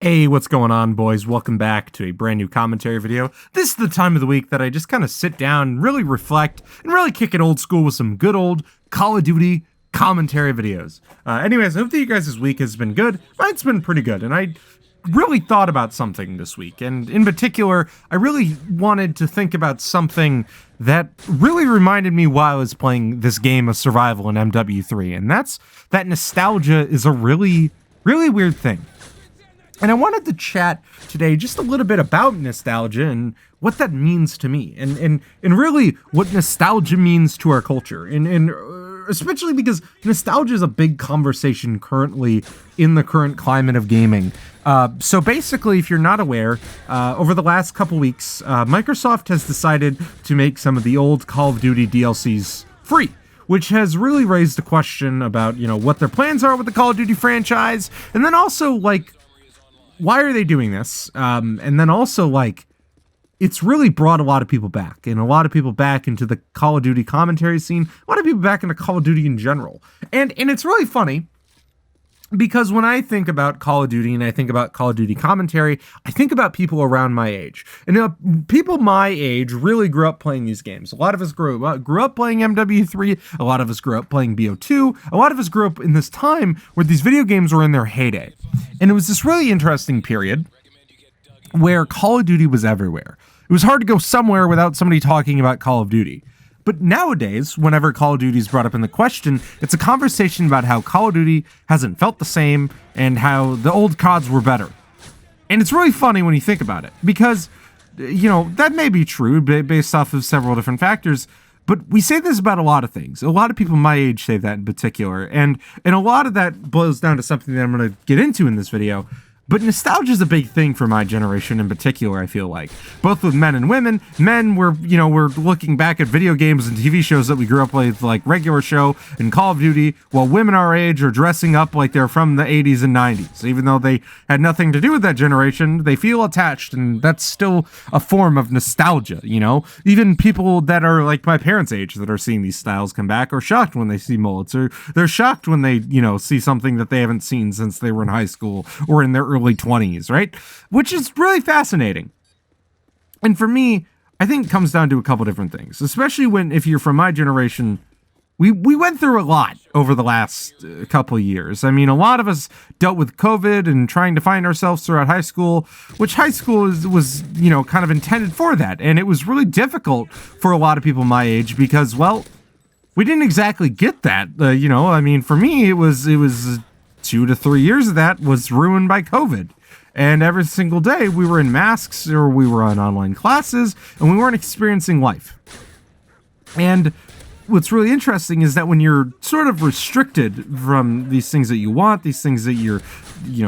Hey, what's going on, boys? Welcome back to a brand new commentary video. This is the time of the week that I just kind of sit down and really reflect and really kick it old school with some good old Call of Duty commentary videos. Anyways, I hope that you guys' week has been good. Mine's been pretty good, and I really thought about something this week, and in particular, I really wanted to think about something that really reminded me while I was playing this game of survival in MW3, and that's that nostalgia is a really weird thing. And I wanted to chat today just a little bit about nostalgia and what that means to me, and really what nostalgia means to our culture, and especially because nostalgia is a big conversation currently in the current climate of gaming. So basically, if you're not aware, over the last couple weeks, Microsoft has decided to make some of the old Call of Duty DLCs free, which has really raised a question about, what their plans are with the Call of Duty franchise, and then also, why are they doing this? And then also, it's really brought a lot of people back, and a lot of people back into the Call of Duty commentary scene, a lot of people back into Call of Duty in general. And it's really funny, because when I think about Call of Duty and I think about Call of Duty commentary, I think about people around my age. And people my age really grew up playing these games. A lot of us grew up playing MW3, a lot of us grew up playing BO2, a lot of us grew up in this time where these video games were in their heyday. And it was this really interesting period where Call of Duty was everywhere. It was hard to go somewhere without somebody talking about Call of Duty. But nowadays, whenever Call of Duty is brought up in the question, it's a conversation about how Call of Duty hasn't felt the same and how the old CODs were better. And it's really funny when you think about it, because, that may be true based off of several different factors, but we say this about a lot of things. A lot of people my age say that in particular, and a lot of that boils down to something that I'm going to get into in this video. But nostalgia is a big thing for my generation in particular, I feel like. Both with men and women. Men were looking back at video games and TV shows that we grew up with, like Regular Show and Call of Duty, while women our age are dressing up like they're from the 80s and 90s. Even though they had nothing to do with that generation, they feel attached, and that's still a form of nostalgia, Even people that are like my parents' age that are seeing these styles come back are shocked when they see mullets, or they're shocked when they, see something that they haven't seen since they were in high school or in their early 20s, right? Which is really fascinating. And for me, I think it comes down to a couple different things, especially if you're from my generation. We went through a lot over the last couple of years. I mean, a lot of us dealt with COVID and trying to find ourselves throughout high school, which high school was kind of intended for that. And it was really difficult for a lot of people my age because, we didn't exactly get that. For me, it was 2 to 3 years of that was ruined by COVID. And every single day we were in masks or we were on online classes and we weren't experiencing life. And what's really interesting is that when you're sort of restricted from these things that you want, these things that you're,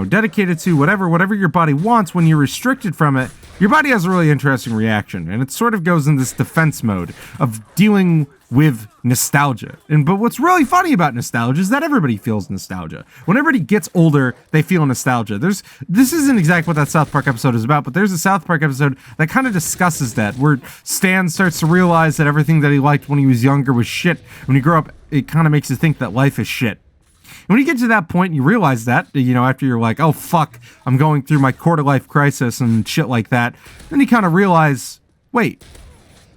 dedicated to, whatever your body wants, when you're restricted from it, your body has a really interesting reaction. And it sort of goes in this defense mode of dealing with nostalgia. But what's really funny about nostalgia is that everybody feels nostalgia. When everybody gets older, they feel nostalgia. This isn't exactly what that South Park episode is about, but there's a South Park episode that kind of discusses that, where Stan starts to realize that everything that he liked when he was younger was shit. When you grow up, it kind of makes you think that life is shit. And when you get to that point, you realize that, after you're like, oh fuck, I'm going through my quarter-life crisis and shit like that, then you kind of realize, wait,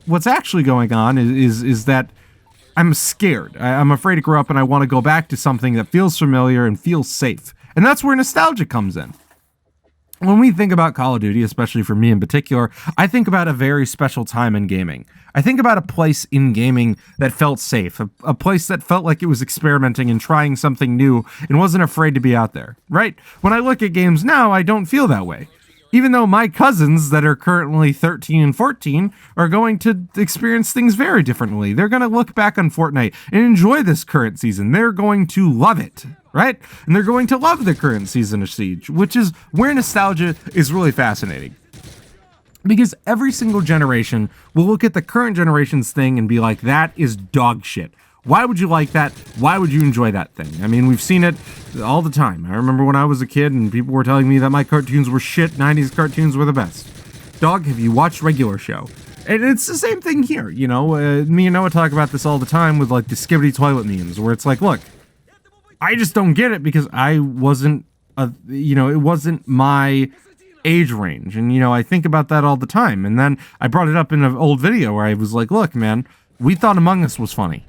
what's actually going on is that I'm scared. I'm afraid to grow up, and I want to go back to something that feels familiar and feels safe. And that's where nostalgia comes in. When we think about Call of Duty, especially for me in particular, I think about a very special time in gaming. I think about a place in gaming that felt safe, a place that felt like it was experimenting and trying something new and wasn't afraid to be out there, right? When I look at games now, I don't feel that way. Even though my cousins that are currently 13 and 14 are going to experience things very differently. They're going to look back on Fortnite and enjoy this current season. They're going to love it, right? And they're going to love the current season of Siege, which is where nostalgia is really fascinating. Because every single generation will look at the current generation's thing and be like, that is dog shit. Why would you like that? Why would you enjoy that thing? I mean, we've seen it all the time. I remember when I was a kid and people were telling me that my cartoons were shit, 90s cartoons were the best. Dog, have you watched Regular Show? And it's the same thing here, me and Noah talk about this all the time with, the Skibbity toilet memes, where it's like, look, I just don't get it because I wasn't it wasn't my age range. And, I think about that all the time. And then I brought it up in an old video where I was like, look, man, we thought Among Us was funny,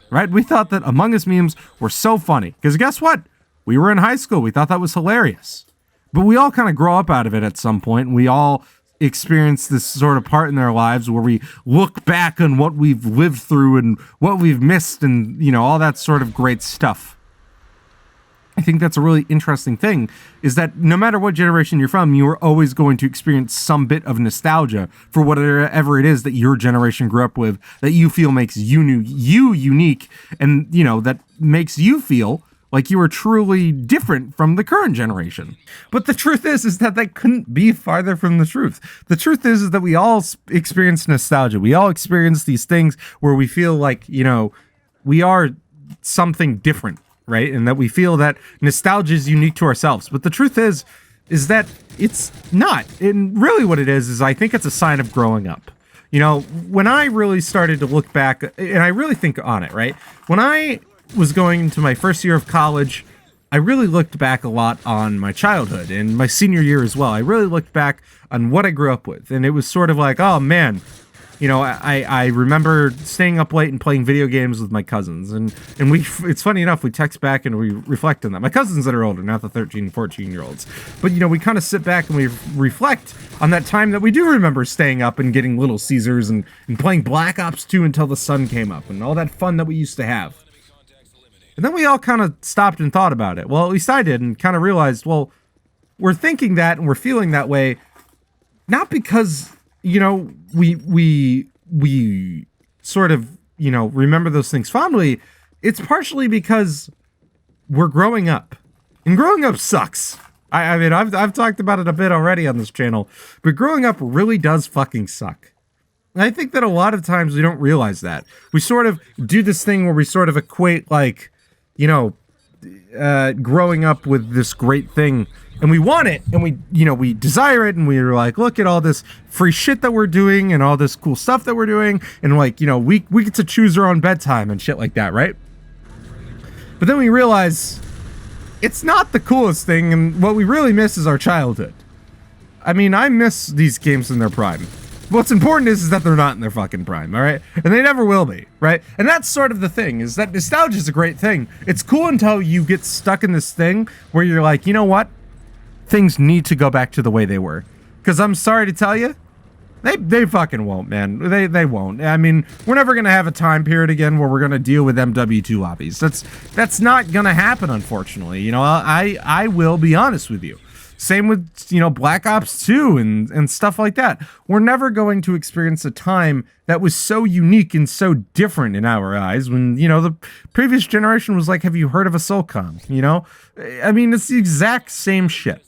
right? We thought that Among Us memes were so funny. Because guess what? We were in high school. We thought that was hilarious. But we all kind of grow up out of it at some point. And we all experience this sort of part in their lives where we look back on what we've lived through and what we've missed and, all that sort of great stuff. I think that's a really interesting thing, is that no matter what generation you're from, you are always going to experience some bit of nostalgia for whatever it is that your generation grew up with, that you feel makes you unique, and, that makes you feel like you are truly different from the current generation. But the truth is that couldn't be farther from the truth. The truth is that we all experience nostalgia. We all experience these things where we feel like, we are something different, right? And that we feel that nostalgia is unique to ourselves. But the truth is that it's not. And really what it is I think it's a sign of growing up. When I really started to look back, and I really think on it, right? When I was going into my first year of college, I really looked back a lot on my childhood and my senior year as well. I really looked back on what I grew up with. And it was sort of like, oh man, I remember staying up late and playing video games with my cousins. And it's funny enough, we text back and we reflect on that. My cousins that are older, not the 13, 14-year-olds. But, we kind of sit back and we reflect on that time that we do remember staying up and getting Little Caesars and playing Black Ops 2 until the sun came up and all that fun that we used to have. And then we all kind of stopped and thought about it. Well, at least I did, and kind of realized, well, we're thinking that and we're feeling that way, not because, we sort of, remember those things fondly. It's partially because we're growing up. And growing up sucks. I mean, I've talked about it a bit already on this channel, but growing up really does fucking suck. And I think that a lot of times we don't realize that. We sort of do this thing where we sort of equate, like, growing up with this great thing, and we want it, and we desire it, and we're like, look at all this free shit that we're doing, and all this cool stuff that we're doing, and like, we get to choose our own bedtime and shit like that, right? But then we realize it's not the coolest thing, and what we really miss is our childhood. I mean, I miss these games in their prime. What's important is that they're not in their fucking prime, all right? And they never will be, right? And that's sort of the thing, is that nostalgia is a great thing. It's cool until you get stuck in this thing where you're like, you know what? Things need to go back to the way they were. Because I'm sorry to tell you, they fucking won't, man. They won't. I mean, we're never going to have a time period again where we're going to deal with MW2 lobbies. That's not going to happen, unfortunately. I will be honest with you. Same with, Black Ops 2 and stuff like that. We're never going to experience a time that was so unique and so different in our eyes when, the previous generation was like, have you heard of a SOCOM? I mean, it's the exact same shit.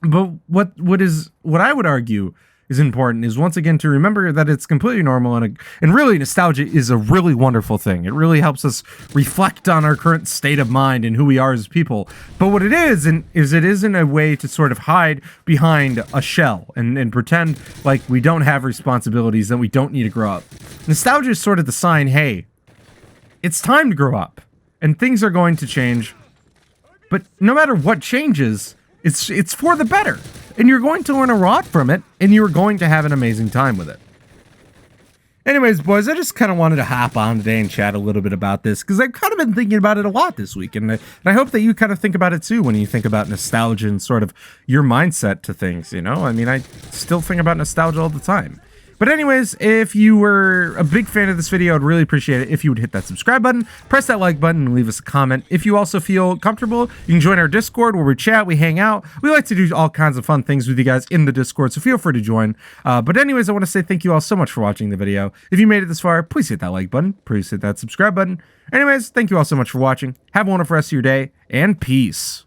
But what I would argue is important is, once again, to remember that it's completely normal, and really nostalgia is a really wonderful thing. It really helps us reflect on our current state of mind and who we are as people. But what it isn't a way to sort of hide behind a shell and pretend like we don't have responsibilities, that we don't need to grow up. Nostalgia is sort of the sign, hey, it's time to grow up and things are going to change. But no matter what changes, it's for the better. And you're going to learn a lot from it, and you're going to have an amazing time with it. Anyways, boys, I just kind of wanted to hop on today and chat a little bit about this, because I've kind of been thinking about it a lot this week, and I hope that you kind of think about it too when you think about nostalgia and sort of your mindset to things, I mean, I still think about nostalgia all the time. But anyways, if you were a big fan of this video, I'd really appreciate it if you would hit that subscribe button, press that like button, and leave us a comment. If you also feel comfortable, you can join our Discord where we chat, we hang out. We like to do all kinds of fun things with you guys in the Discord, so feel free to join. But anyways, I want to say thank you all so much for watching the video. If you made it this far, please hit that like button, please hit that subscribe button. Anyways, thank you all so much for watching. Have a wonderful rest of your day, and peace.